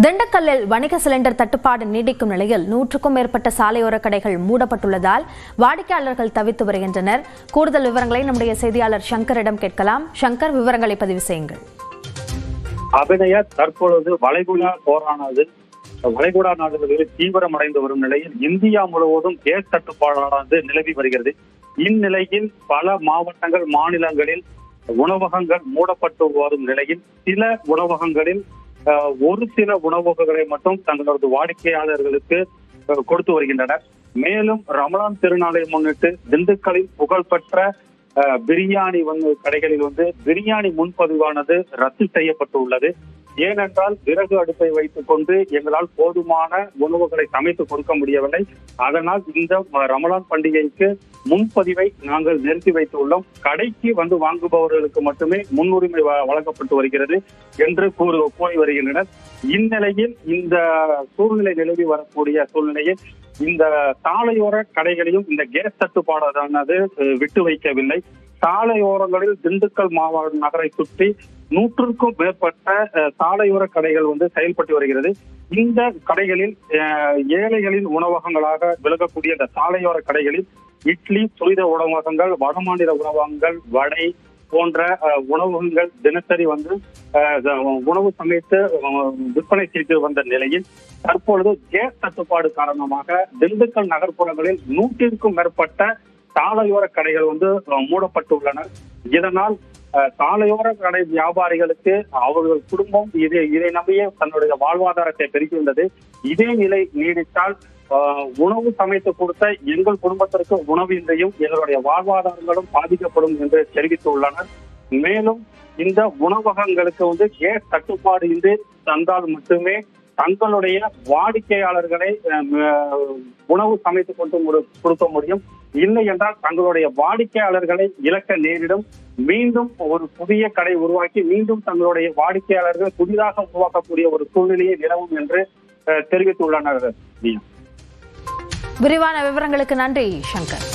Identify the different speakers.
Speaker 1: திண்டுக்கல்லில் வணிக சிலிண்டர் தட்டுப்பாடு நீடிக்கும் நிலையில் 100க்கும் மேற்பட்ட சாலையோர கடைகள் மூடப்பட்டுள்ளதால் வாடிக்கையாளர்கள் தவித்து வருகின்றனர். கூடுதல் விவரங்களை நம்முடைய செய்தியாளர் சங்கரிடம் கேட்கலாம். சங்கர், விவரங்களை பதிவு செய்யுங்கள்.
Speaker 2: அபிநயா, தற்பொழுது வளைகுடா போரானது வளைகுடா நாடுகளில் தீவிரமடைந்து வரும் நிலையில் இந்தியா முழுவதும் கேஸ் தட்டுப்பாடானது நிலவி வருகிறது. இந்நிலையில் பல மாவட்டங்கள், மாநிலங்களில் உணவகங்கள் மூடப்பட்டு வரும் நிலையில் சில உணவகங்களில் ஒரு சில உணவகங்களை மட்டும் தங்களது வாடிக்கையாளர்களுக்கு கொடுத்து வருகின்றனர். மேலும் ரமலான் திருநாளை முன்னிட்டு திண்டுக்கல்லில் புகழ்பெற்ற பிரியாணி கடைகளில் பிரியாணி முன்பதிவானது ரத்து செய்யப்பட்டுள்ளது. ஏனென்றால் விறகு அடுப்பை வைத்துக் கொண்டு எங்களால் போதுமான உணவுகளை சமைத்து கொடுக்க முடியவில்லை. அதனால் இந்த ரமலான் பண்டிகைக்கு முன்பதிவை நாங்கள் நிறுத்தி வைத்துள்ளோம். கடைக்கு வாங்குபவர்களுக்கு மட்டுமே முன்னுரிமை வழங்கப்பட்டு வருகிறது என்று கூறி வருகின்றனர். இந்நிலையில் இந்த சூழ்நிலை நிலவி வரக்கூடிய சூழ்நிலையில் இந்த சாலையோர கடைகளையும் இந்த கேஸ் தட்டுப்பாடானது விட்டு வைக்கவில்லை. சாலையோரங்களில் திண்டுக்கல் மாவட்ட நகரை சுற்றி 100க்கும் மேற்பட்ட சாலையோர கடைகள் செயல்பட்டு வருகிறது. இந்த கடைகளில் ஏழைகளின் உணவகங்களாக விளங்கக்கூடிய இந்த சாலையோர கடைகளில் இட்லி, துரித உணவகங்கள், வடமாநில உணவகங்கள், வடை போன்ற உணவகங்கள் தினசரி உணவு சமைத்து விற்பனை செய்து வந்த நிலையில் தற்பொழுது கேஸ் தட்டுப்பாடு காரணமாக திண்டுக்கல் நகர்ப்புறங்களில் 100க்கும் மேற்பட்ட சாலையோர கடைகள் மூடப்பட்டுள்ளனர். இதனால் சாலையோர கடை வியாபாரிகளுக்கு அவர்கள் குடும்பம் இதை நம்பியே தன்னுடைய வாழ்வாதாரத்தை பெருக்கியுள்ளது. இதே நிலை நீடித்தால் உணவு சமைத்து கொடுத்த எங்கள் குடும்பத்திற்கு உணவின்றியும் எங்களுடைய வாழ்வாதாரங்களும் பாதிக்கப்படும் என்று தெரிவித்துள்ளனர். மேலும் இந்த உணவகங்களுக்கு கேஸ் தட்டுப்பாடு இன்றி தந்தால் மட்டுமே தங்களுடைய வாடிக்கையாளர்களை உணவு சமைத்து கொடுக்க முடியும். இல்லை என்றால் தங்களுடைய வாடிக்கையாளர்களை இழக்க நேரிடும். மீண்டும் ஒரு புதிய கடை உருவாக்கி மீண்டும் தங்களுடைய வாடிக்கையாளர்கள் புதிதாக உருவாக்கக்கூடிய ஒரு சூழ்நிலையை நிலவும் என்று தெரிவித்துள்ளனர்.
Speaker 1: விரிவான விவரங்களுக்கு நன்றி சங்கர்.